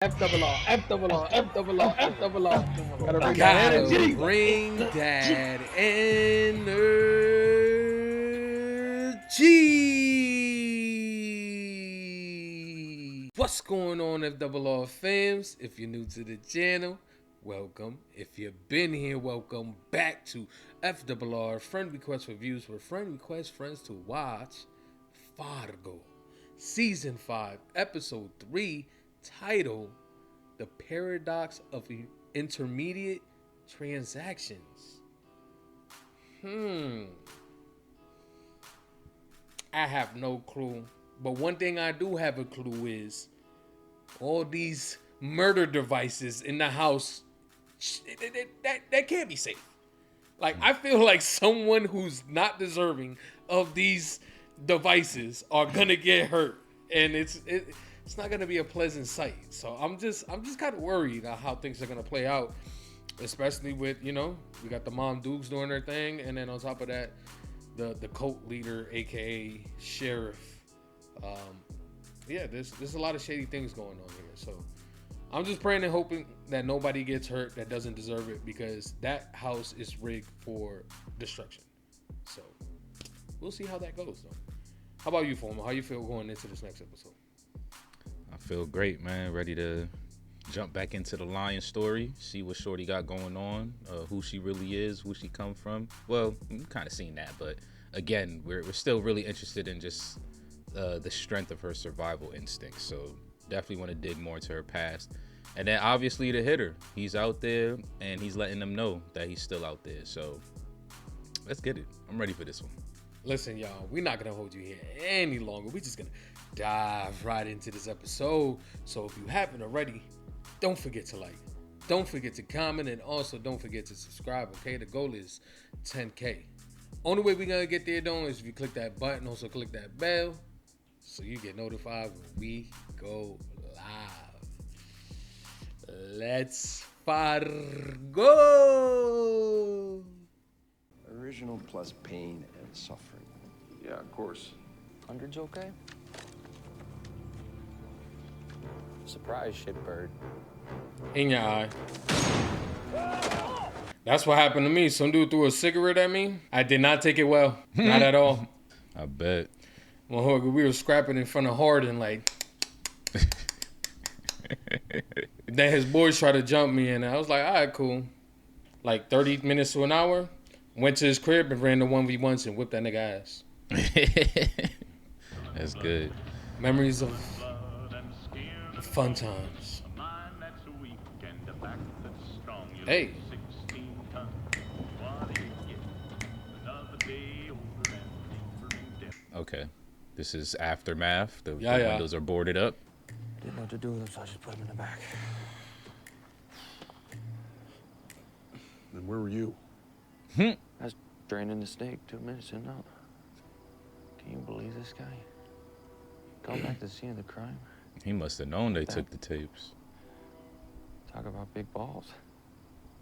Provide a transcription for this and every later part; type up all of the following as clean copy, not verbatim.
F double R, F double R, F double R, F double R. Gotta bring that Gotta energy. bring that energy. What's going on, FRR fams? If you're new to the channel, welcome. If you've been here, welcome back to FRR Friend Request Reviews, where friend requests friends to watch Fargo, Season 5, Episode 3, titled The Paradox of Intermediate Transactions. I have no clue. But one thing I do have a clue is all these murder devices in the house, that can't be safe. Like, I feel like someone who's not deserving of these devices are gonna get hurt, and it's not gonna be a pleasant sight. So I'm just kind of worried on how things are gonna play out, especially with, we got the mom Dukes doing their thing, and then on top of that, the cult leader, aka sheriff. There's a lot of shady things going on here. So I'm just praying and hoping that nobody gets hurt that doesn't deserve it, because that house is rigged for destruction. So we'll see how that goes, though. How about you, Former? How you feel going into this next episode? I feel great, man. Ready to jump back into the Lion story, see what Shorty got going on, who she really is, who she come from. Well, we've kind of seen that, but again, we're still really interested in just the strength of her survival instincts. So definitely want to dig more into her past. And then obviously the hitter, he's out there and he's letting them know that he's still out there. So let's get it. I'm ready for this one. Listen, y'all, we're not going to hold you here any longer. We're just going to dive right into this episode. So if you haven't already, don't forget to like, don't forget to comment, and also don't forget to subscribe, okay? The goal is 10K. Only way we're going to get there, though, is if you click that button. Also click that bell so you get notified when we go live. Let's Fargo! Original plus pain and suffering. Yeah, of course. Hundreds okay? Surprise, shitbird. In your eye. That's what happened to me. Some dude threw a cigarette at me. I did not take it well. Not at all. I bet. Well, we were scrapping in front of Harden, like. Then his boys tried to jump me, and I was like, all right, cool. Like 30 minutes to an hour. Went to his crib and ran the 1v1s and whipped that nigga ass. That's good. Memories of fun times. Hey. Okay. This is Aftermath. The Yeah. windows are boarded up. Didn't know what to do with them, so I just put them in the back. And where were you? I was draining the snake 2 minutes in out. Can you believe this guy? Going back to the scene of the crime. He must have known they took the tapes. Talk about big balls.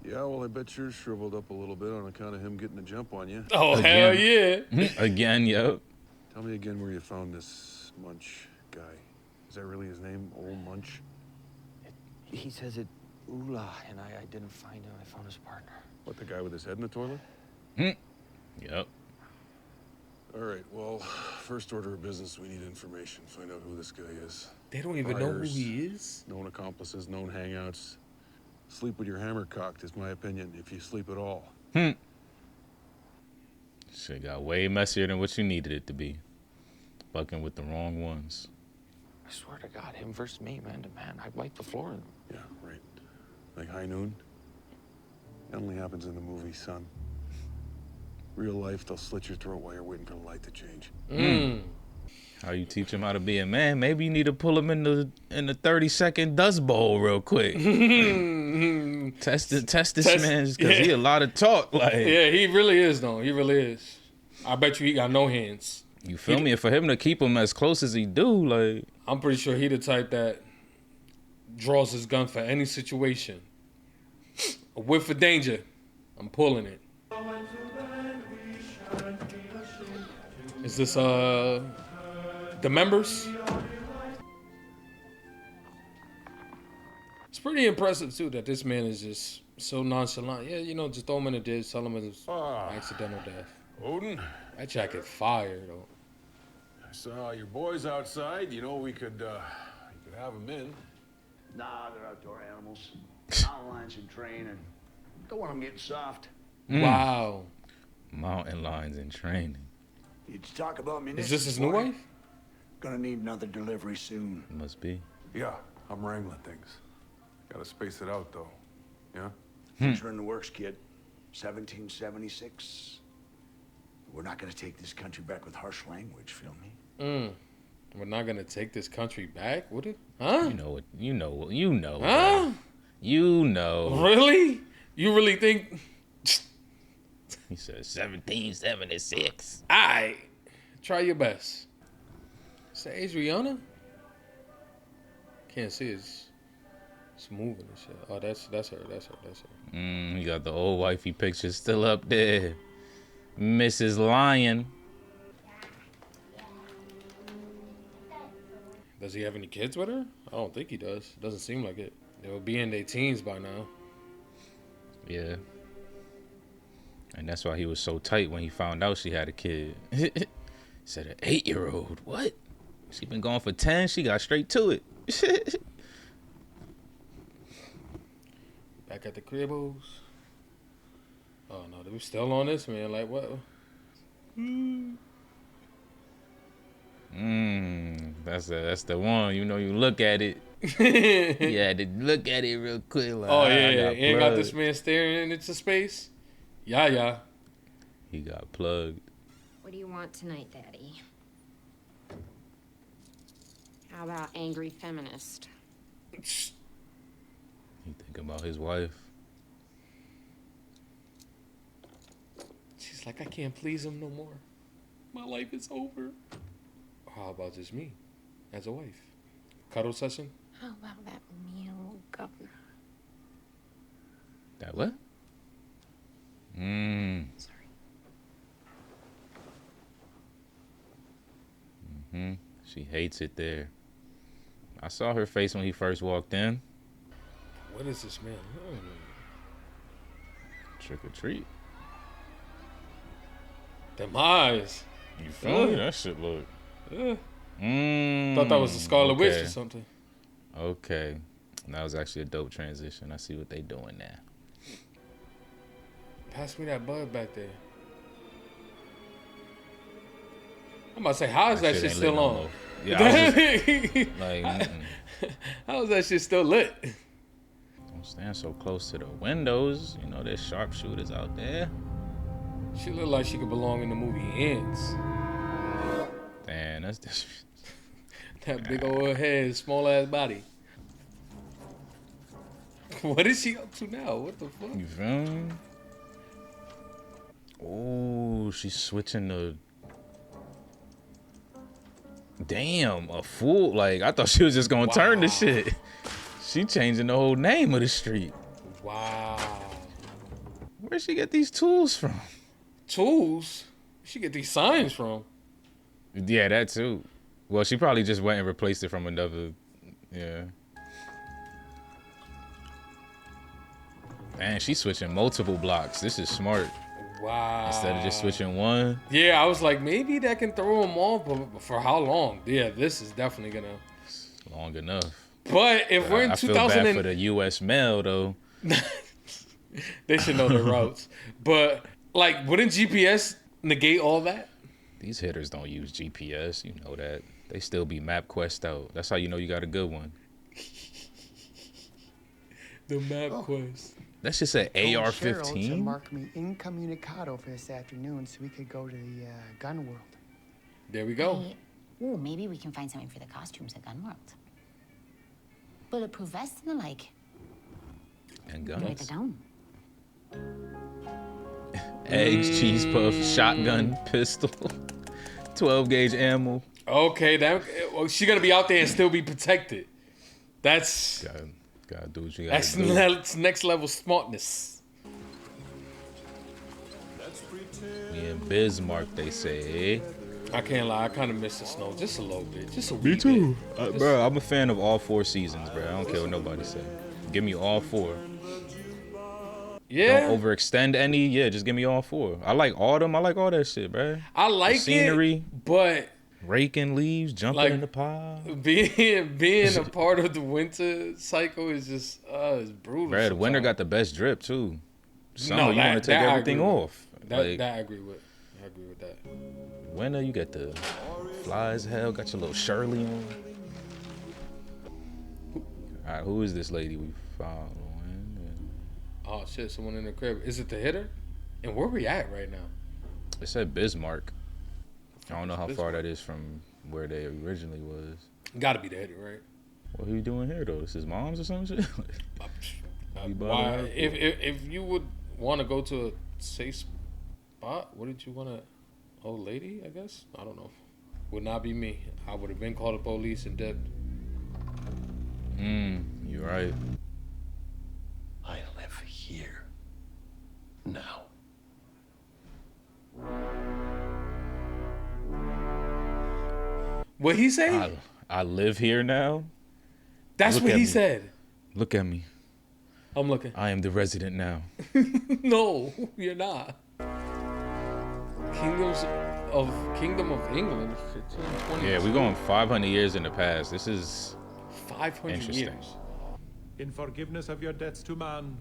Yeah, well, I bet yours shriveled up a little bit on account of him getting a jump on you. Oh, Again. hell yeah. Again, yo. Tell me again where you found this Munch guy. Is that really his name, Old Munch? He says it, Ula, and I didn't find him. I found his partner. What, the guy with his head in the toilet? Yep. All right, well, first order of business, we need information. Find out who this guy is. They don't even know who he is. Known accomplices, known hangouts. Sleep with your hammer cocked is my opinion, if you sleep at all. Shit got way messier than what you needed it to be. Fucking with the wrong ones. I swear to God, him versus me, man to man. I'd wipe the floor. Yeah, right. Like high noon? It only happens in the movies, son. Real life, they'll slit your throat while you're waiting for the light to change. How you teach him how to be a man? Maybe you need to pull him in the 30-second dust bowl real quick. Test this man, because he a lot of talk. Like, Yeah, he really is, though. He really is. I bet you he got no hands. you feel me? And for him to keep him as close as he do, like, I'm pretty sure he the type that draws his gun for any situation. A whip for danger. I'm pulling it. Is this the members? It's pretty impressive too that this man is just so nonchalant. Yeah, you know, just throw him in the ditch, tell him it's accidental death. Odin, That jacket fire though. I saw your boys outside. You know, we could have them in. Nah, they're outdoor animals. Mountain lions in training. Don't want them getting soft. Wow. Mountain lions in training. You talk about munitions. Is this his new wife? Gonna need another delivery soon. Must be. Yeah, I'm wrangling things. Gotta space it out, though. Yeah? Things are in the works, kid. 1776. We're not gonna take this country back with harsh language, feel me? We're not gonna take this country back, would it? Huh? You know what? You know. Huh? Bro. You know. Really? You really think? He said 1776. Alright. Try your best. Say Adriana? Can't see it. It's moving and shit. Oh, that's her. You got the old wifey picture still up there. Mrs. Lion. Does he have any kids with her? I don't think he does. Doesn't seem like it. They will be in their teens by now. Yeah. And that's why he was so tight when he found out she had a kid. He said an 8-year-old. What? She been gone for 10. She got straight to it. Back at the cribbos. Oh no, they were still on this, man. Like what? That's the one. You know, you look at it. You had to look at it real quick. Like, Oh yeah, you ain't got this man staring into space. Yeah. He got plugged. What do you want tonight, Daddy? How about angry feminist? He thinking about his wife. She's like, I can't please him no more. My life is over. How about just me, as a wife? Cuddle session? How about that meal governor? That what? Sorry. She hates it there. I saw her face when he first walked in. What is this man? Trick or treat. Them eyes. You feel me? That shit look. Thought that was the Scarlet Witch or something. Okay. That was actually a dope transition. I see what they doing now. Pass me that bud back there. I'm about to say, how is that shit ain't still lit no on? more. Yeah, I was just, like, How is that shit still lit? don't stand so close to the windows. You know, there's sharpshooters out there. She look like she could belong in the movie Ants. Damn, that's this. That big old head, small ass body. What is she up to now? What the fuck? You feel me? Oh, she's switching the. Damn, a fool. Like, I thought she was just gonna turn the shit. She changing the whole name of the street. Wow. Where'd she get these tools from? Tools? She get these signs from. Yeah, that too. Well, she probably just went and replaced it from another. Yeah. Man, she's switching multiple blocks. This is smart. Wow. Instead of just switching one. Yeah, I was like, maybe that can throw him off, but for how long? Yeah, this is definitely gonna. Long enough. But if we're in I 2000, feel bad for the U.S. mail though. they should know their routes. But like, wouldn't GPS negate all that? These hitters don't use GPS. You know that. They still be MapQuest out. That's how you know you got a good one. The MapQuest. That should say Cheryl to AR-15. mark me incommunicado for this afternoon so we could go to the gun world. There we go. Ooh, maybe we can find something for the costumes at Gun World. Bulletproof vests and the like. And Write it guns. down. Eggs, cheese puff, shotgun, pistol, 12 gauge ammo. Okay, well, she gonna be out there and still be protected. That's Gotta do what you gotta that's do. next level smartness. We in Bismarck, they say. I can't lie, I kind of miss the snow just a little bit, just a wee Me too, bit. bro. I'm a fan of all 4 seasons, bro. I don't care what nobody say. Give me all 4. Yeah, Don't overextend any. Yeah, just give me all 4. I like autumn. I like all that shit, bro. I like the scenery, it, but raking leaves, jumping like in the pile. being a part of the winter cycle is just it's brutal. Bro, the winter sometimes. got the best drip too. Summer, No, you want to take that I everything agree with. off. That I agree with. I agree with that. Winter, you get the fly as hell. Got your little Shirley on. All right, who is this lady we following? Oh shit, someone in the crib. Is it the hitter? And where we at right now? It said Bismarck. I don't know how far that is from where they originally was. Gotta be the hitter, right? What are you doing here though? This is mom's or some shit? Why? If you would want to go to a safe spot, wouldn't you want a old lady? I guess I don't know. Would not be me. I would have been called the police and dipped. You're right. I live here. Now. What he say? I live here now. That's Look what at he me. said. Look at me. I'm looking. I am the resident now. No, you're not. Kingdom of England. 1520. Yeah, we're going 500 years in the past. This is 500 interesting. years. In forgiveness of your debts to man,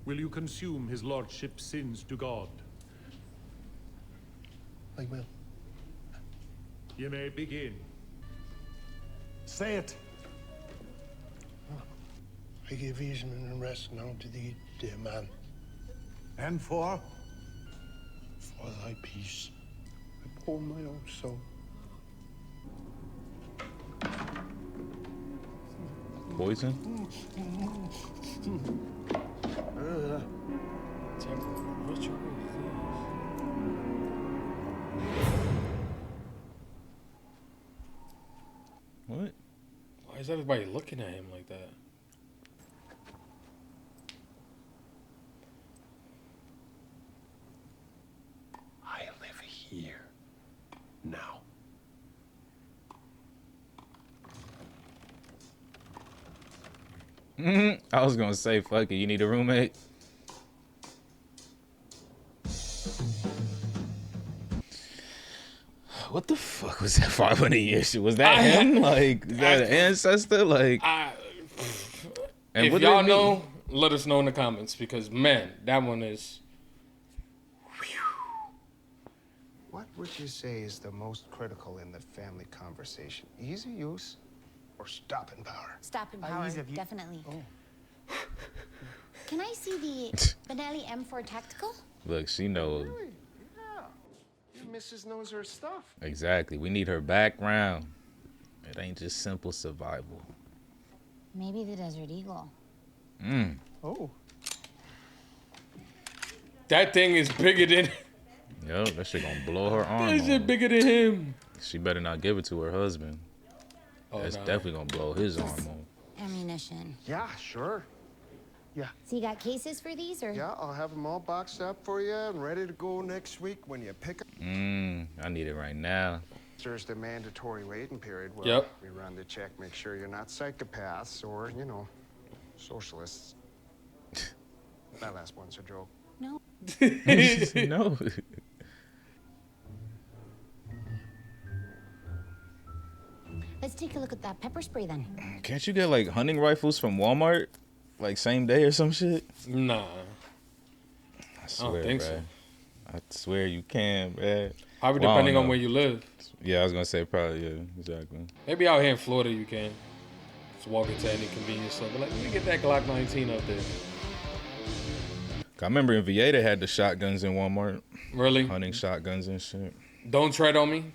will you consume his lordship's sins to God? I will. You may begin. Say it. I give easement and rest now to thee, dear man, And for? for thy peace upon my own soul. Poison? What? Why is everybody looking at him like that? I live here. Now. I was gonna say, fuck it, you need a roommate? What the fuck was that 500 years shit? Was that him? Like, is that an ancestor? Like, and If what y'all did it mean? know, let us know in the comments because man, that one is. What would you say is the most critical in the family conversation? Ease of use or stopping power? Stop in power, ease of use. definitely. Oh. Can I see the Benelli M4 Tactical? Look, she knows. Really? Yeah. Your missus knows her stuff. Exactly. We need her background. It ain't just simple survival. Maybe the Desert Eagle. Oh. That thing is bigger than. Yo, that shit gonna blow her arm That shit off. bigger than him. She better not give it to her husband. Oh, That's nah. definitely gonna blow his arm off. Ammunition. Yeah, sure. Yeah. So you got cases for these, or? Yeah, I'll have them all boxed up for you and ready to go next week when you pick up. I need it right now. There's the mandatory waiting period where Yep. we run the check, make sure you're not psychopaths or, you know, socialists. That last one's a joke. No. No. Let's take a look at that pepper spray then. Can't you get like hunting rifles from Walmart? Like same day or some shit? Nah. I swear, think bruh. so. I swear you can, man. Probably Well, I don't depending on know. where you live. Yeah, I was gonna say probably, yeah, exactly. Maybe out here in Florida you can. Just walk into any convenience store. But like, let me get that Glock 19 up there. I remember in VA they had the shotguns in Walmart. Really? Hunting shotguns and shit. Don't tread on me.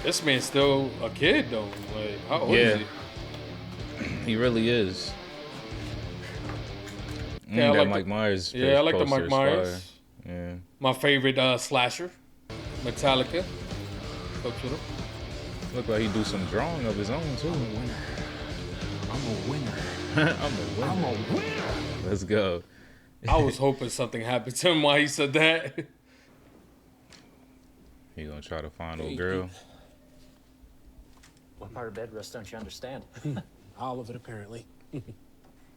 This man's still a kid though. Like, how old is he? He really is. Yeah, I that like Mike the- Myers. Yeah, I like the poster Mike is Myers. fire. Yeah. My favorite slasher, Metallica. Fucks with him. Look like he do some drawing of his own too. I'm a winner. I'm a winner. Let's go. I was hoping something happened to him while he said that. He gonna try to find old girl. What part of bed rest don't you understand? All of it, apparently.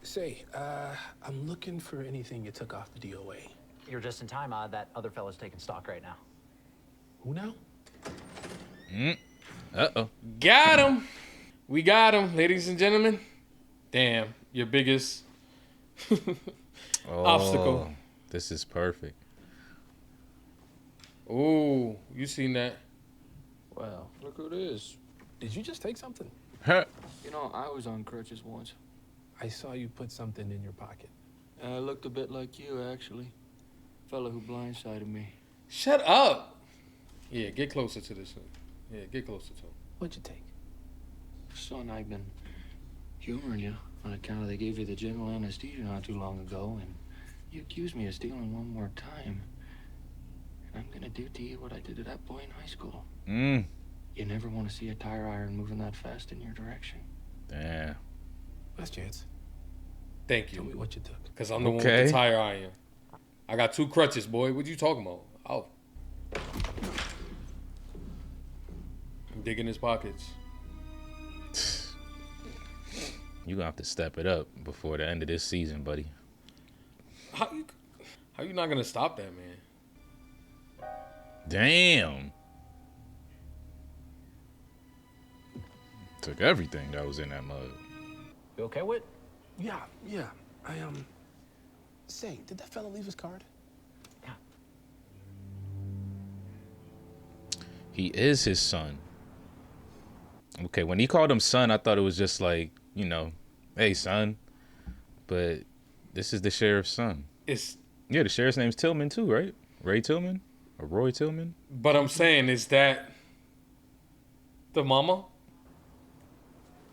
Say, I'm looking for anything you took off the DOA. You're just in time. That other fella's taking stock right now. Who now? Uh-oh. Got him. We got him, ladies and gentlemen. Damn, your biggest obstacle. This is perfect. Oh, you seen that? Well, look who it is. Did you just take something? You know, I was on crutches once. I saw you put something in your pocket. I looked a bit like you, actually. Fella who blindsided me. Shut up. Yeah, get closer to this. Yeah, get closer to him. What'd you take? Son, I've been humoring you on account of they gave you the general anesthesia not too long ago, and you accused me of stealing one more time. And I'm gonna do to you what I did to that boy in high school. You never want to see a tire iron moving that fast in your direction. Damn. Last chance. Thank you. Tell me what you took. Because I'm the one with the tire iron. I got 2 crutches, boy. What you talking about? Oh. I'm digging his pockets. You gonna have to step it up before the end of this season, buddy. How you not gonna stop that, man? Damn. Took everything that was in that mug. You okay, Whit? Yeah. I, say, did that fella leave his card? Yeah. He is his son. Okay, when he called him son, I thought it was just like, you know, hey, son. But this is the sheriff's son. Yeah, the sheriff's name's Tillman, too, right? Ray Tillman? Or Roy Tillman? But I'm saying, is that the mama?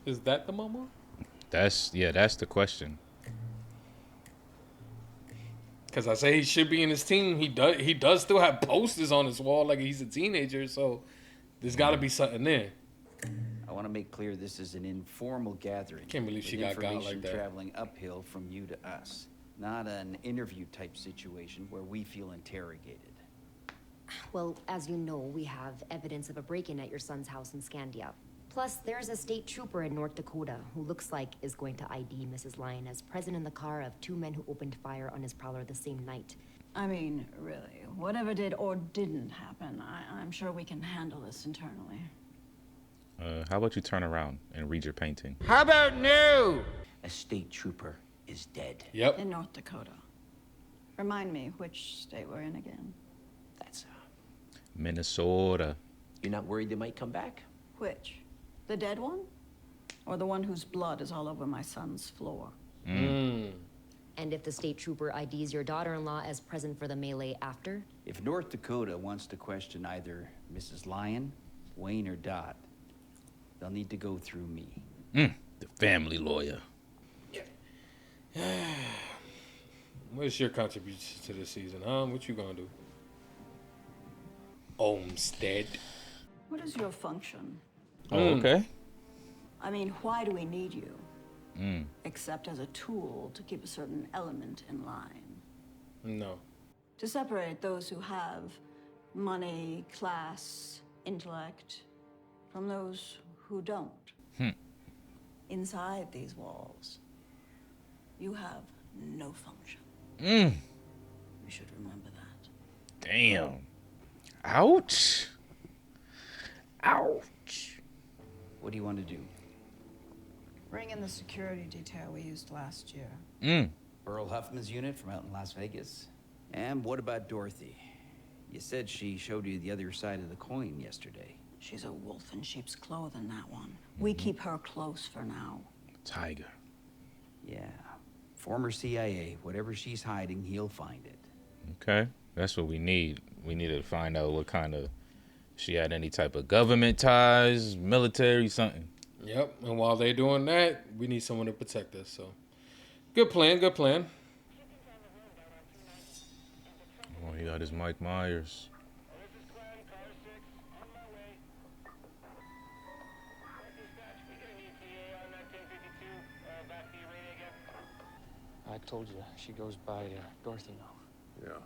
Is that the mama? That's the question. Because I say he should be in his team. He does still have posters on his wall like he's a teenager, so there's got to be something there. I want to make clear this is an informal gathering. Can't believe she got like that. Traveling uphill from you to us, not an interview type situation where we feel interrogated. Well, as you know, we have evidence of a break-in at your son's house in Scandia. Plus, there's a state trooper in North Dakota who looks like is going to ID Mrs. Lyon as present in the car of 2 men who opened fire on his prowler the same night. I mean, really, whatever did or didn't happen, I'm sure we can handle this internally. How about you turn around and read your painting? How about no? A state trooper is dead. Yep. In North Dakota. Remind me which state we're in again. That's Minnesota. You're not worried they might come back? Which? The dead one? Or the one whose blood is all over my son's floor? And if the state trooper IDs your daughter-in-law as present for the melee after? If North Dakota wants to question either Mrs. Lyon, Wayne, or Dot, they'll need to go through me. The family lawyer. What's your contribution to this season, huh? What you gonna do? Olmsted. What is your function? Oh, okay. I mean, why do we need you? Mm. Except as a tool to keep a certain element in line. No. To separate those who have money, class, intellect, from those who don't. Inside these walls, you have no function. You should remember that. Damn. Ouch. Ouch. What do you want to do? Bring in the security detail we used last year. Earl Huffman's unit from out in Las Vegas? And what about Dorothy? You said she showed you the other side of the coin yesterday. She's a wolf in sheep's clothing, that one. We keep her close for now. Tiger. Yeah. Former CIA. Whatever she's hiding, he'll find it. Okay. That's what we need. We need to find out what kind of... She had any type of government ties, military, something. Yep. And while they're doing that, we need someone to protect us. So, good plan. Good plan. Oh, he got his Mike Myers. I told you, she goes by Dorothy now. Yeah.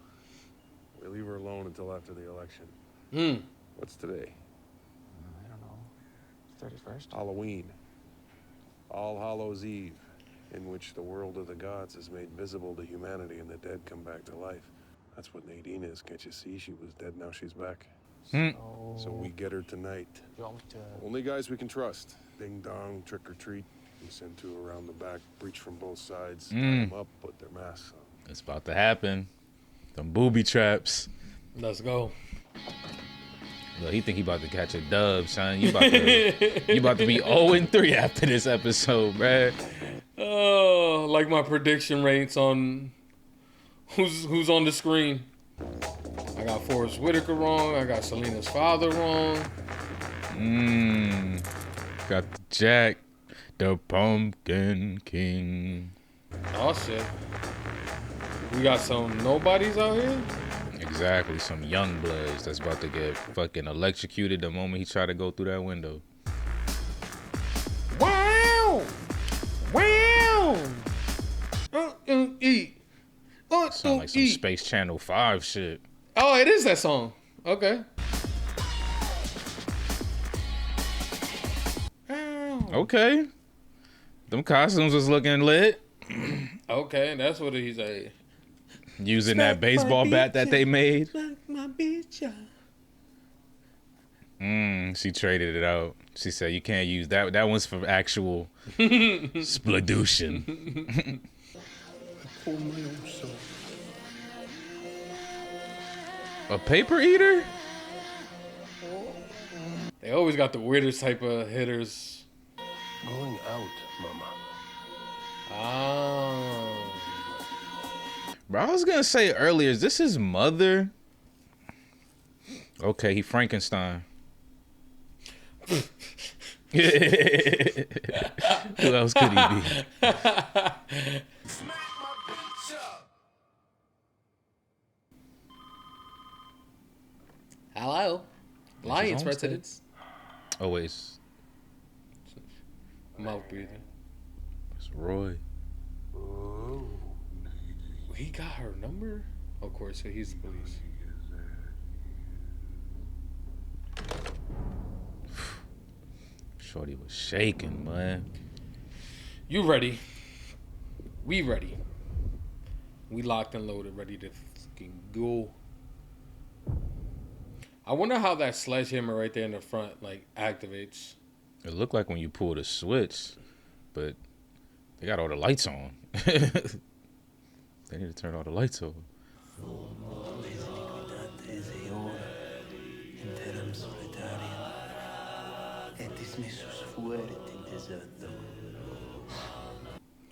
We leave her alone until after the election. What's today? I don't know. 31st? Halloween. All Hallows Eve, in which the world of the gods is made visible to humanity and the dead come back to life. That's what Nadine is. Can't you see? She was dead, now she's back. So we get her tonight. You want me to... Only guys we can trust. Ding dong, trick or treat. We send two around the back, breach from both sides, tie them up, put their masks on. It's about to happen. Them booby traps. Let's go. Look, he think he about to catch a dub, son. You about to be 0-3 after this episode, bruh. Oh, like my prediction rates on who's on the screen. I got Forrest Whitaker wrong. I got Selena's father wrong. Got Jack, the Pumpkin King. Oh shit. We got some nobodies out here? Exactly, some young bloods that's about to get fucking electrocuted the moment he try to go through that window. Wow! Wow! Sound like some Space Channel 5 shit. Oh, it is that song. Okay. Okay. Them costumes was looking lit. Okay, that's what he said. Using that baseball bat that they made. She traded it out. She said, you can't use that. That one's for actual spladootion. A paper eater? They always got the weirdest type of hitters. Going out, Mama. Oh. Bro, I was gonna say earlier, is this his mother? Okay, he Frankenstein. Who else could he be? Hello. Lions residents. Oh, wait. Mouth breathing. It's Roy. He got her number? Of course, so he's the police. Shorty was shaking, man. You ready? We ready. We locked and loaded, ready to fucking go. I wonder how that sledgehammer right there in the front like activates. It looked like when you pull the switch, but they got all the lights on. They need to turn all the lights over.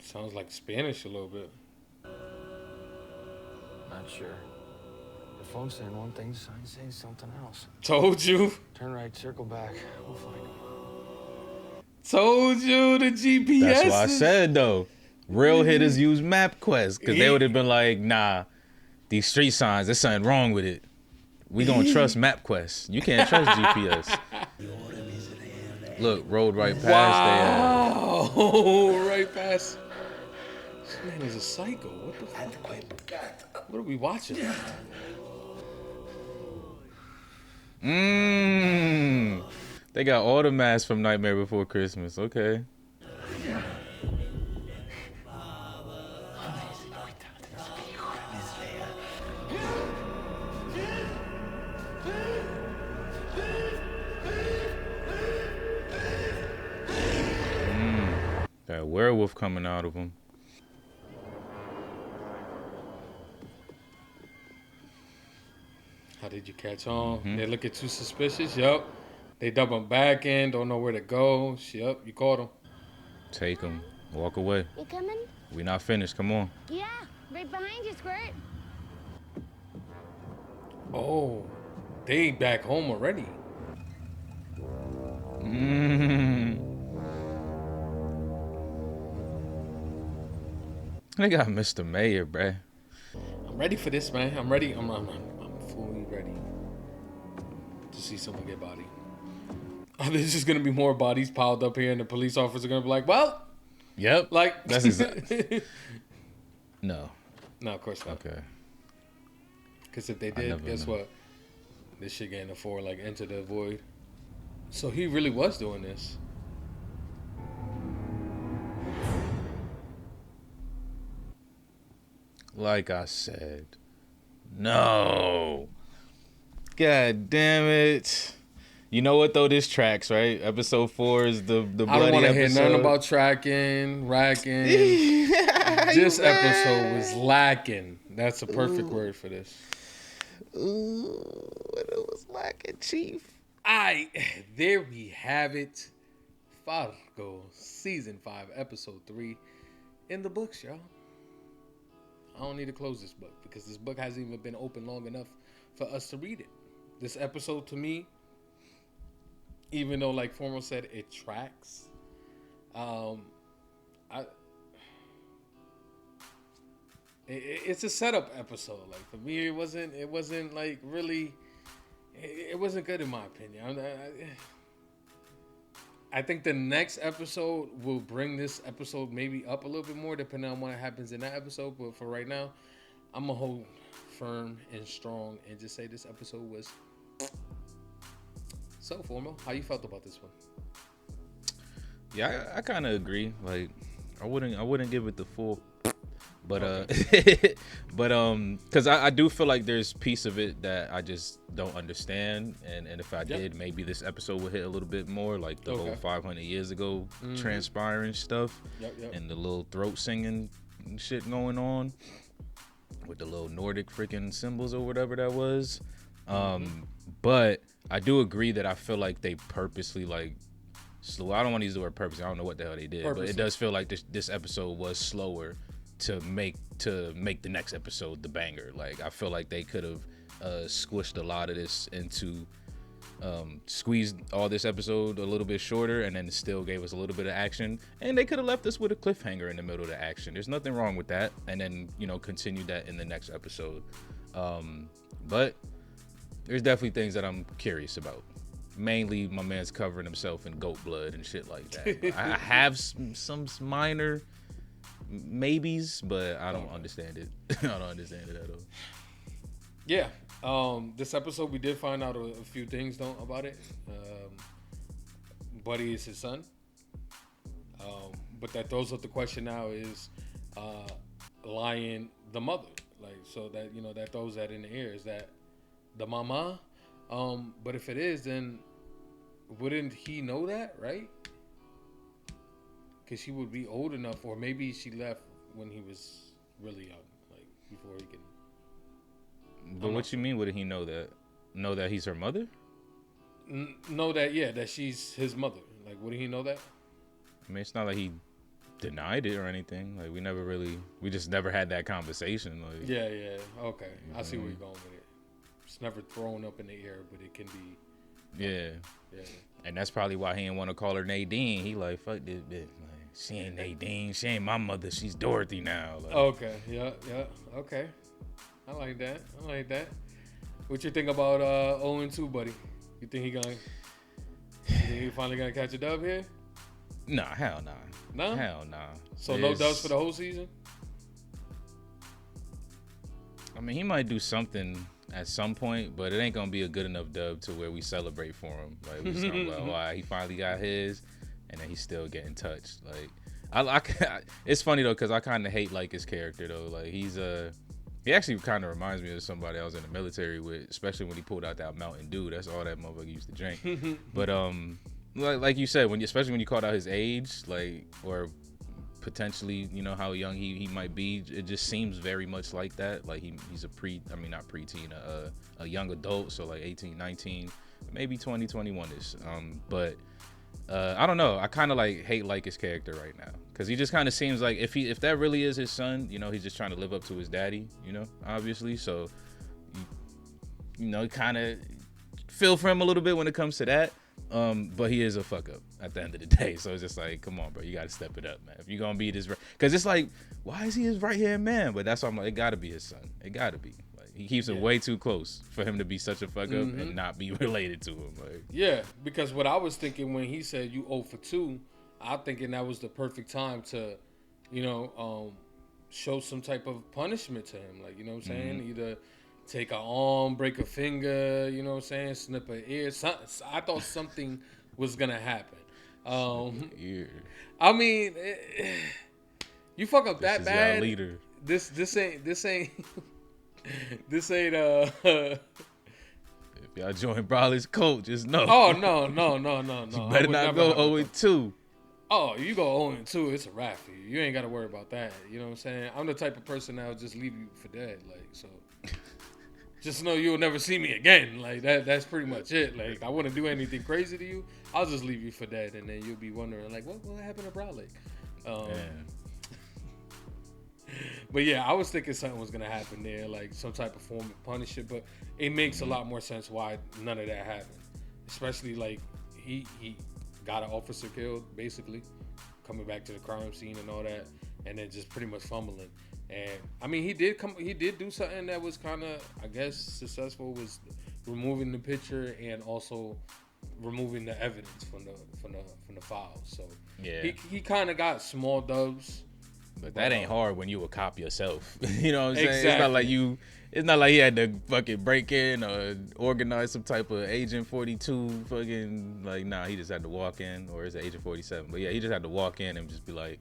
Sounds like Spanish a little bit. Not sure. The phone's saying one thing, the sign's saying something else. Told you. Turn right, circle back. We'll find him. Told you the GPS. That's what I said, though. Real hitters use MapQuest, because they would have been like, nah, these street signs, there's something wrong with it. We gonna trust MapQuest. You can't trust GPS. Look, rolled right past there. Wow. Right past. This man is a psycho. What the fuck? What are we watching? They got all the masks from Nightmare Before Christmas. Okay. That werewolf coming out of him. How did you catch on? They looking too suspicious? Yup. They double back in, don't know where to go. Yup, you caught him. Take him. Walk away. You coming? We not finished. Come on. Yeah, right behind you, Squirt. Oh, they back home already. They got Mr. Mayor, bruh. I'm ready for this, man. I'm ready. I'm fully ready to see someone get bodied. There's just gonna be more bodies piled up here, and the police officers are gonna be like, "Well, yep, like that's exactly." No, of course not. Okay. Because if they did, guess what? This shit getting a 4, like Enter the Void. So he really was doing this. Like I said, no. God damn it. You know what though? This tracks, right? Episode 4 is the bloody I don't want to hear episode. nothing about tracking, racking. This episode was lacking. That's a perfect word for this. Ooh, it was lacking, Chief. There we have it. Fargo, season 5, episode 3, in the books, y'all. I don't need to close this book because this book hasn't even been open long enough for us to read it. This episode, to me, even though, like Formal said, it tracks. It's a setup episode. Like for me, it wasn't like really. It wasn't good in my opinion. I think the next episode will bring this episode maybe up a little bit more, depending on what happens in that episode. But for right now, I'm gonna hold firm and strong and just say this episode was so Formal. How you felt about this one? Yeah, I kind of agree. Like, I wouldn't give it the full, but Okay. because I do feel like there's piece of it that I just don't understand, and if I did, maybe this episode would hit a little bit more, like the whole 500 years ago transpiring stuff, and the little throat singing shit going on with the little Nordic freaking symbols or whatever that was. But I do agree that I feel like they purposely like slow. I don't want to use the word purposely. I don't know what the hell they did, but it does feel like this episode was slower to make the next episode the banger. Like I feel like they could have squished a lot of this into squeezed all this episode a little bit shorter, and then it still gave us a little bit of action, and they could have left us with a cliffhanger in the middle of the action. There's nothing wrong with that, and then continue that in the next episode. But there's definitely things that I'm curious about. Mainly my man's covering himself in goat blood and shit like that. I have some minor maybes, but I don't understand it. I don't understand it at all. Yeah. This episode we did find out a few things about it. Buddy is his son. But that throws up the question now, is Lion the mother? Like, so that that throws that in the air. Is that the mama? But if it is, then wouldn't he know that, right? Because she would be old enough, or maybe she left when he was really young, like before he can. But what you mean? Wouldn't he know that? Know that he's her mother? Know that, that she's his mother. Like, wouldn't he know that? I mean, it's not like he denied it or anything. Like, we just never had that conversation. Like, yeah, okay. I see where you're going with it. It's never thrown up in the air, but it can be. Yeah. And that's probably why he didn't want to call her Nadine. He like, fuck this bitch. Like, she ain't Nadine. She ain't my mother. She's Dorothy now. Like, okay. Yeah. Okay. I like that. What you think about 0-2, buddy? You think he finally gonna catch a dub here? Nah, hell nah. No? Hell nah. So no dubs for the whole season? I mean, he might do something at some point, but it ain't gonna be a good enough dub to where we celebrate for him. Like, we just gonna be like, wow, he finally got his, and then he's still getting touched. Like, it's funny though, because I kind of hate like his character though. Like, he actually kind of reminds me of somebody I was in the military with, especially when he pulled out that Mountain Dew. That's all that motherfucker used to drink. But like you said, especially when you called out his age, like, or potentially, how young he might be, it just seems very much like that. Like he's not preteen, a young adult, so like 18, 19, maybe 20, 21ish. But I don't know. I kind of hate his character right now, because he just kind of seems like if that really is his son, he's just trying to live up to his daddy, obviously. So you kind of feel for him a little bit when it comes to that. But he is a fuck up at the end of the day. So it's just like, come on, bro, you got to step it up, man. If you're going to be this, because it's like, why is he his right hand man? But that's why I'm like, it got to be his son. It got to be. Like, he keeps it way too close for him to be such a fuck up and not be related to him. Like, yeah, because what I was thinking when he said you 0-2, I'm thinking that was the perfect time to, show some type of punishment to him. Like, you know what I'm saying? Either take an arm, break a finger, you know what I'm saying, snip an ear. I thought something was gonna happen. I mean, you fuck up This that is bad. y'all leader. This ain't this ain't. If y'all join Brawley's cult, just know. Oh no. You better not go 0-2. Oh, you go 0-2, it's a wrap for you. You ain't got to worry about that. You know what I'm saying? I'm the type of person that will just leave you for dead. Like, so just know you'll never see me again. Like that's pretty much it. Like, I wouldn't do anything crazy to you. I'll just leave you for dead, and then you'll be wondering like, what happened to Brawley? But yeah, I was thinking something was gonna happen there, like some type of form of punishment. But it makes a lot more sense why none of that happened. Especially like he got an officer killed, basically, coming back to the crime scene and all that, and then just pretty much fumbling. And I mean, he did do something that was kind of, I guess, successful, was removing the picture and also removing the evidence from the files. So yeah, he kind of got small dubs. But that ain't hard when you a cop yourself. You know what I'm saying? Exactly. It's not like he had to fucking break in or organize some type of Agent 42 fucking, like, nah, he just had to walk in, or is it Agent 47? But yeah, he just had to walk in and just be like,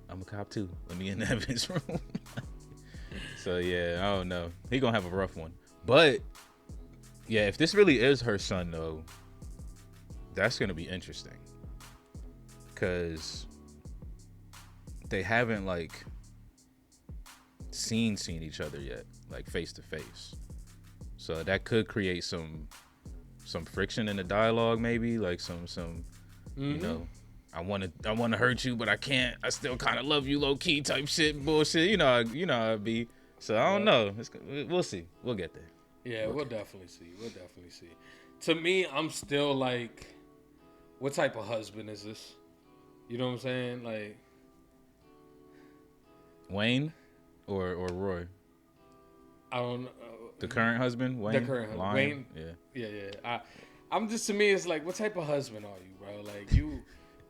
I'm a cop too. Let me in the evidence room. So yeah, I don't know. He gonna have a rough one. But yeah, if this really is her son though, that's gonna be interesting. Cause they haven't like seen each other yet, like face to face. So that could create some friction in the dialogue, maybe like some you know, I want to hurt you, but I can't. I still kind of love you, low key type shit, bullshit. You know how it be. So I don't know. We'll see. We'll get there. Yeah, we'll definitely see. To me, I'm still like, what type of husband is this? You know what I'm saying? Like, Wayne or Roy? I don't know. The current husband, Wayne. The current husband, Wayne. Yeah. I'm just, to me, it's like, what type of husband are you, bro? Like,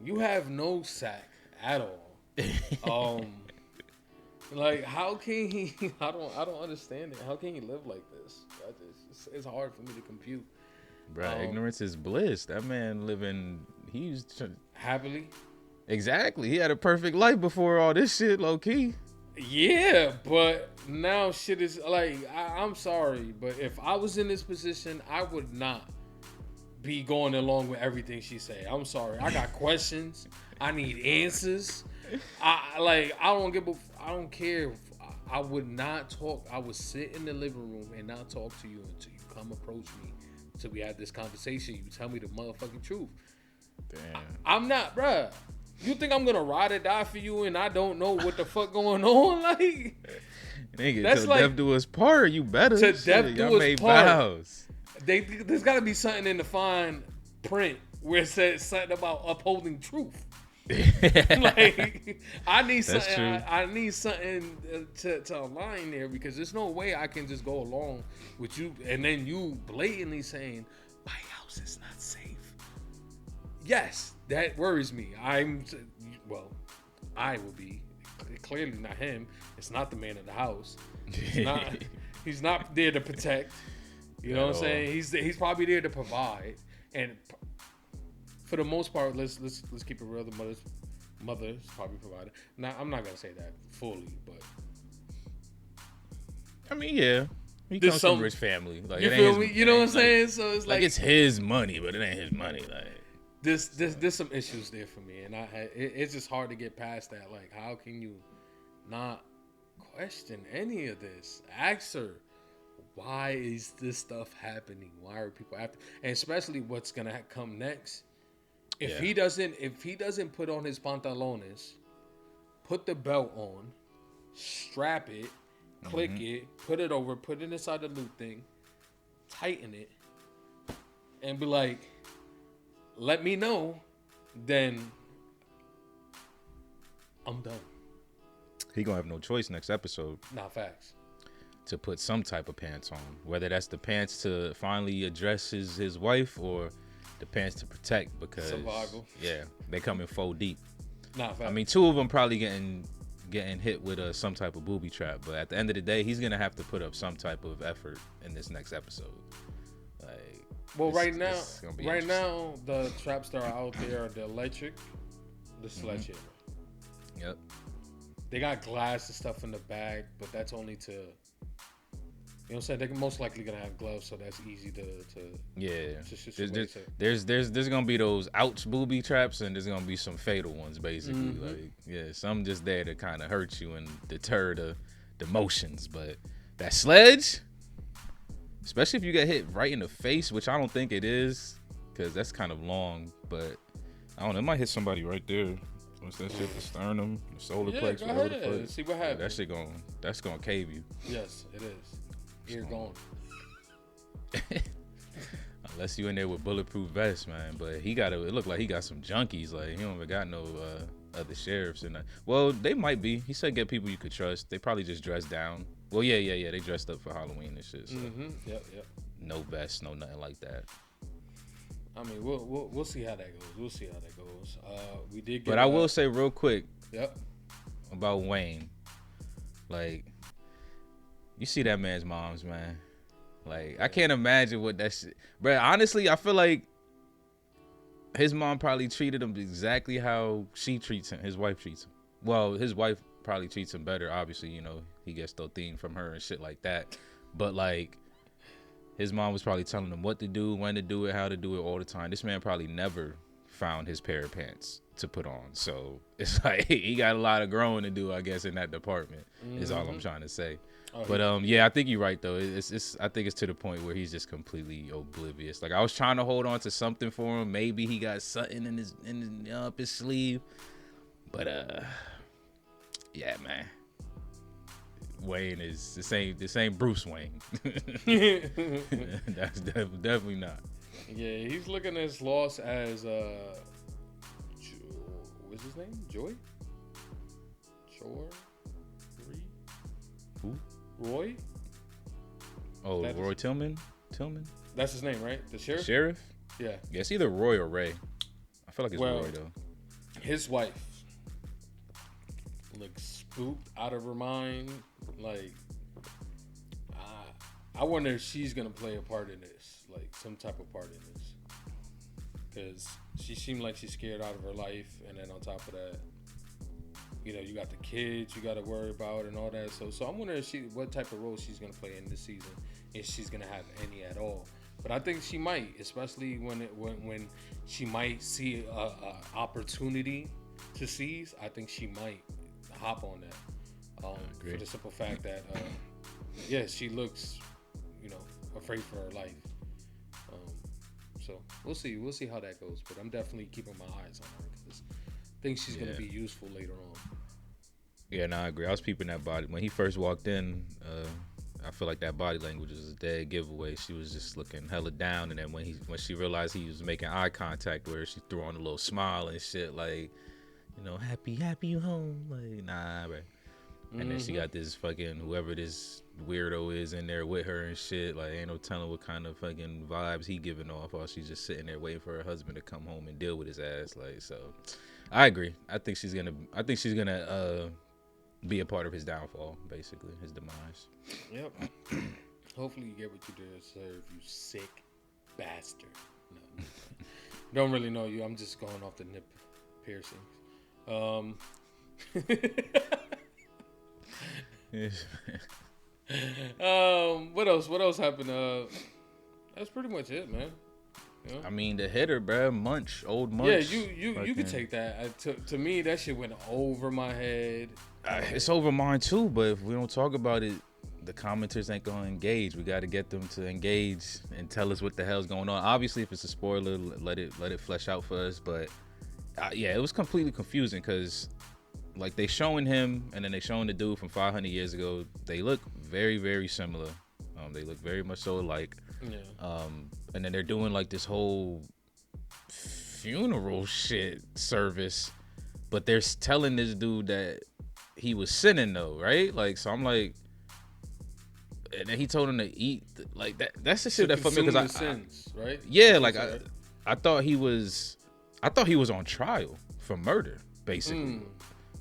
you have no sack at all. Like, how can he? I don't understand it. How can he live like this? It's hard for me to compute. Bro, ignorance is bliss. That man he's happily. Exactly. He had a perfect life before all this shit, low key. Yeah, but now shit is like, I'm sorry, but if I was in this position, I would not be going along with everything she said. I'm sorry. I got questions. I need answers. I don't care. I would not talk. I would sit in the living room and not talk to you until you come approach me. Until we have this conversation. You tell me the motherfucking truth. Damn. I'm not, bruh. You think I'm gonna ride or die for you and I don't know what the fuck going on? Like, nigga, that's like, death do us part. You better. To death do us part. Vows. There's gotta be something in the fine print where it says something about upholding truth. Like, I need something. I need something to align there, because there's no way I can just go along with you and then you blatantly saying my house is not safe. Yes, that worries me. I will be. Clearly not him. It's not the man of the house. He's not there to protect. You know what I'm saying? He's probably there to provide. And for the most part, let's keep it real. The mother's probably provided. Now, I'm not gonna say that fully, but I mean, yeah. He comes from a rich family. Like, you feel me? You know what I'm saying? So it's like it's his money, but it ain't his money. Like, there's some issues there for me, and it's just hard to get past that. Like, how can you not question any of this? Ask her, why is this stuff happening? Why are people after? And especially what's gonna come next. If he doesn't put on his pantalones, put the belt on, strap it, click it, put it over, put it inside the loop thing, tighten it, and be like, let me know, then I'm done. He gonna have no choice next episode. Nah, facts. To put some type of pants on, whether that's the pants to finally address his wife or the pants to protect, because survival. Yeah, they come in 4 deep. Nah, facts. I mean, 2 of them probably getting getting hit with some type of booby trap, but at the end of the day, he's gonna have to put up some type of effort in this next episode. Like, well, right now, the traps that are out there are the electric, the sledgehammer. Yep. They got glass and stuff in the bag, but that's only to, you know what I'm saying? They're most likely gonna have gloves, so that's easy to Yeah. to There's gonna be those ouch booby traps, and there's gonna be some fatal ones, basically. Mhm. Like, yeah, some just there to kind of hurt you and deter the motions. But that sledge, especially if you get hit right in the face, which I don't think it is, because that's kind of long. But I don't know, it might hit somebody right there. What's that shit? The sternum, the solar plex, whatever the fuck. See what happens. That shit that's gonna cave you. Yes, it is. You're gone. Unless you in there with bulletproof vests, man. But it looked like he got some junkies. Like, he don't even got no other sheriffs in that. Well, they might be. He said get people you could trust. They probably just dressed down. Well, yeah. They dressed up for Halloween and shit. So. Yep. No vests, no nothing like that. I mean, we'll see how that goes. We did get. But I will say real quick. Yep. About Wayne. Like, you see that man's moms, man. Like, I can't imagine what that shit. But honestly, I feel like his mom probably treated him exactly how she treats him. His wife treats him. Well, his wife probably treats him better. Obviously, you know, he gets thing from her and shit like that. But like, his mom was probably telling him what to do, when to do it, how to do it all the time. This man probably never found his pair of pants to put on. So it's like he got a lot of growing to do, I guess, in that department. Is all I'm trying to say. But yeah, I think you're right though. I think it's to the point where he's just completely oblivious. Like, I was trying to hold on to something for him. Maybe he got something in up his sleeve. But yeah, man. Wayne is the same Bruce Wayne. That's definitely not. Yeah, he's looking as lost as what's his name? Joy? Who? Roy? Oh, Roy Tillman? That's his name, right? The sheriff? Sheriff? Yeah. Yeah, it's either Roy or Ray. I feel like it's Roy though. His wife looks spooked out of her mind. Like, I wonder if she's gonna play a part in this, like some type of part in this, because she seemed like she's scared out of her life, and then on top of that, you know, you got the kids you got to worry about and all that. So I'm wondering what type of role she's gonna play in this season, if she's gonna have any at all. But I think she might, especially when she might see a opportunity to seize. I think she might hop on that. For the simple fact that, yeah, she looks, you know, afraid for her life. So we'll see how that goes. But I'm definitely keeping my eyes on her because I think she's gonna be useful later on. Yeah, no, I agree. I was peeping that body when he first walked in. I feel like that body language was a dead giveaway. She was just looking hella down, and then when she realized he was making eye contact with her, she threw on a little smile and shit, like, you know, happy you home, like, nah, bro. And then she got this fucking whoever this weirdo is in there with her and shit. Like, ain't no telling what kind of fucking vibes he giving off while she's just sitting there waiting for her husband to come home and deal with his ass. Like, so I agree. I think she's gonna be a part of his downfall, basically, his demise. Yep. Hopefully you get what you deserve, you sick bastard. No. Don't really know you. I'm just going off the nip piercings. What else happened? That's pretty much it, man. You know? I mean, the hitter, bro, old Munch. Yeah, you could take that. To me, that shit went over my head. It's over mine too, but if we don't talk about it, the commenters ain't gonna engage. We got to get them to engage and tell us what the hell's going on. Obviously, if it's a spoiler, let it flesh out for us. But yeah, it was completely confusing because, like, they showing him and then they showing the dude from 500 years ago. They look very, very similar. They look very much so alike. Yeah. And then they're doing like this whole funeral shit service, but they're telling this dude that he was sinning though, right? Like, so I'm like, and then he told him to eat like that. That's the shit that fucked me because sins, right? Yeah, like I thought he was on trial for murder, basically.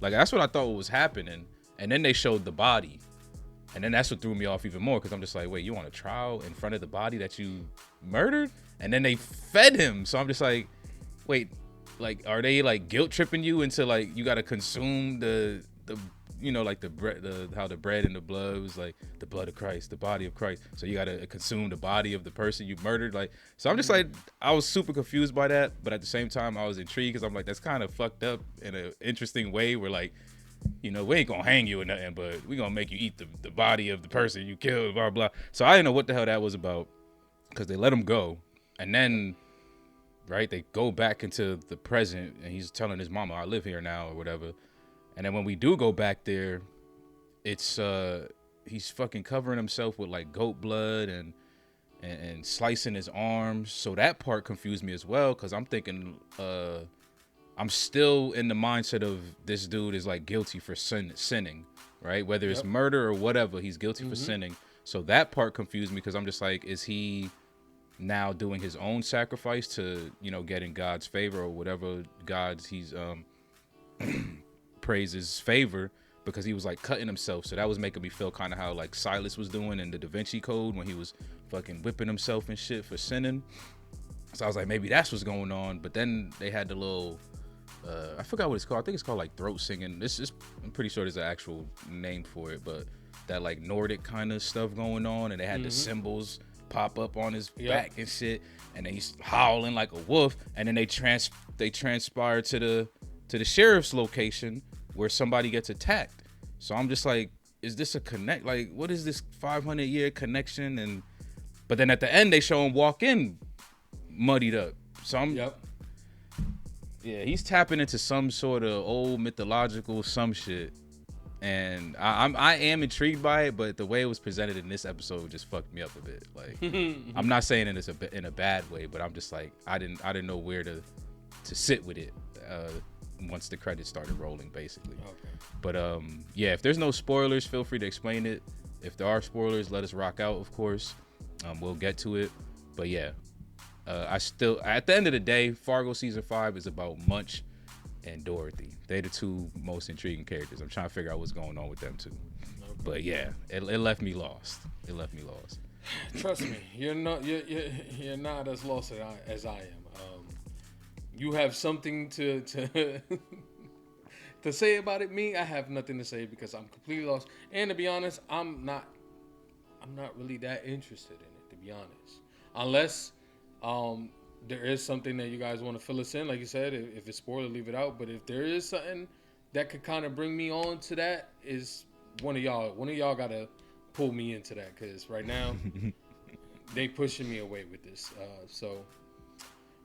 Like that's what I thought was happening. And then they showed the body. And then that's what threw me off even more because I'm just like, wait, you want a trial in front of the body that you murdered? And then they fed him. So I'm just like, wait, like, are they like guilt tripping you into like you gotta consume the you know, like the bread, how the bread and the blood was like the blood of Christ, the body of Christ. So you gotta consume the body of the person you murdered. Like, so I'm just like, I was super confused by that, but at the same time, I was intrigued because I'm like, that's kind of fucked up in an interesting way. Where like, you know, we ain't gonna hang you or nothing, but we gonna make you eat the body of the person you killed, blah blah. So I didn't know what the hell that was about because they let him go, and then. Right, they go back into the present, and he's telling his mama, "I live here now," or whatever. And then when we do go back there, it's he's fucking covering himself with like goat blood and slicing his arms. So that part confused me as well, because I'm thinking I'm still in the mindset of this dude is like guilty for sinning, right? Whether it's murder or whatever, he's guilty for sinning. So that part confused me because I'm just like, is he now doing his own sacrifice to, you know, get in God's favor or whatever God's he's praises favor, because he was like cutting himself. So that was making me feel kind of how like Silas was doing in the Da Vinci Code when he was fucking whipping himself and shit for sinning. So I was like, maybe that's what's going on. But then they had the little I forgot what it's called. I think it's called like throat singing. This is, I'm pretty sure there's an actual name for it, but that like Nordic kind of stuff going on, and they had the symbols pop up on his back and shit, and then he's howling like a wolf, and then they transpire to the sheriff's location where somebody gets attacked. So I'm just like, is this a connect? Like, what is this 500-year connection? And but then at the end they show him walk in muddied up. So I'm yeah, he's tapping into some sort of old mythological some shit. And I am intrigued by it, but the way it was presented in this episode just fucked me up a bit. Like, I'm not saying it in a bad way, but I'm just like, I didn't know where to sit with it once the credits started rolling, basically. Okay. But yeah, if there's no spoilers, feel free to explain it. If there are spoilers, let us rock out, of course. We'll get to it. But yeah, I still, at the end of the day, Fargo season 5 is about Munch and Dorothy. They're the two most intriguing characters. I'm trying to figure out what's going on with them too. Okay. But yeah, it left me lost. It left me lost. Trust me, you're not as lost as I am. You have something to to say about it. Me, I have nothing to say because I'm completely lost. And to be honest, I'm not really that interested in it, to be honest. Unless there is something that you guys want to fill us in, like you said, if it's spoiler, leave it out. But if there is something that could kind of bring me on to that, is one of y'all gotta pull me into that, because right now they pushing me away with this. So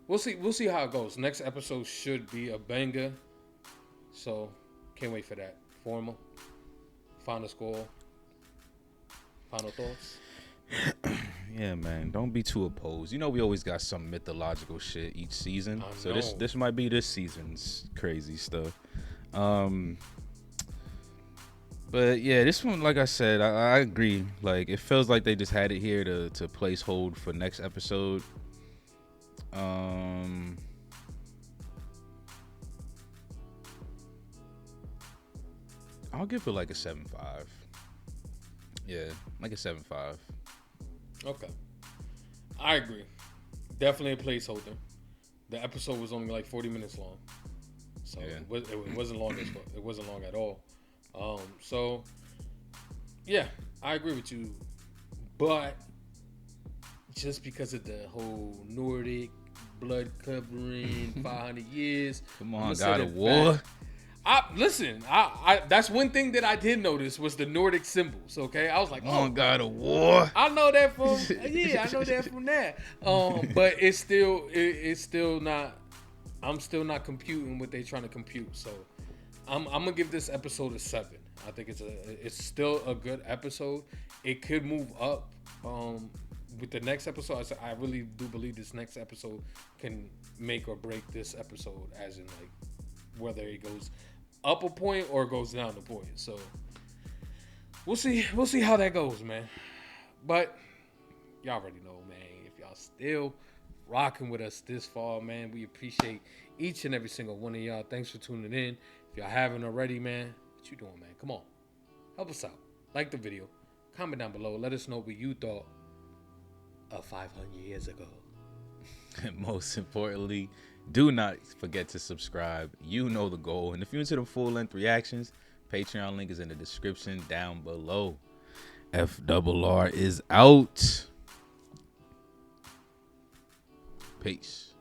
we'll see how it goes. Next episode should be a banger, so can't wait for that. Formal, final score, final thoughts. Yeah, man, don't be too opposed. You know, we always got some mythological shit each season. So this might be this season's crazy stuff. But yeah, this one, like I said, I agree. Like, it feels like they just had it here to place hold for next episode. I'll give it like a 7.5. Yeah, like a 7.5. Okay, I agree. Definitely a placeholder. The episode was only like 40 minutes long, so it wasn't long as well. It wasn't long at all. So yeah, I agree with you. But just because of the whole Nordic blood covering 500 years, come on, God of War. Listen, I that's one thing that I did notice was the Nordic symbols. Okay, I was like, oh, God of War. I know that from I know that from that. But it's still not. I'm still not computing what they're trying to compute. So I'm gonna give this episode a 7. I think it's still a good episode. It could move up with the next episode. I really do believe this next episode can make or break this episode, as in like whether it goes up a point or goes down a point. So we'll see how that goes, man. But y'all already know, man. If y'all still rocking with us this far, man, we appreciate each and every single one of y'all. Thanks for tuning in. If y'all haven't already, man, what you doing, man? Come on. Help us out. Like the video. Comment down below. Let us know what you thought of 500 years ago. And most importantly, do not forget to subscribe. You know the goal. And if you're into the full-length reactions, Patreon link is in the description down below. FRR is out. Peace.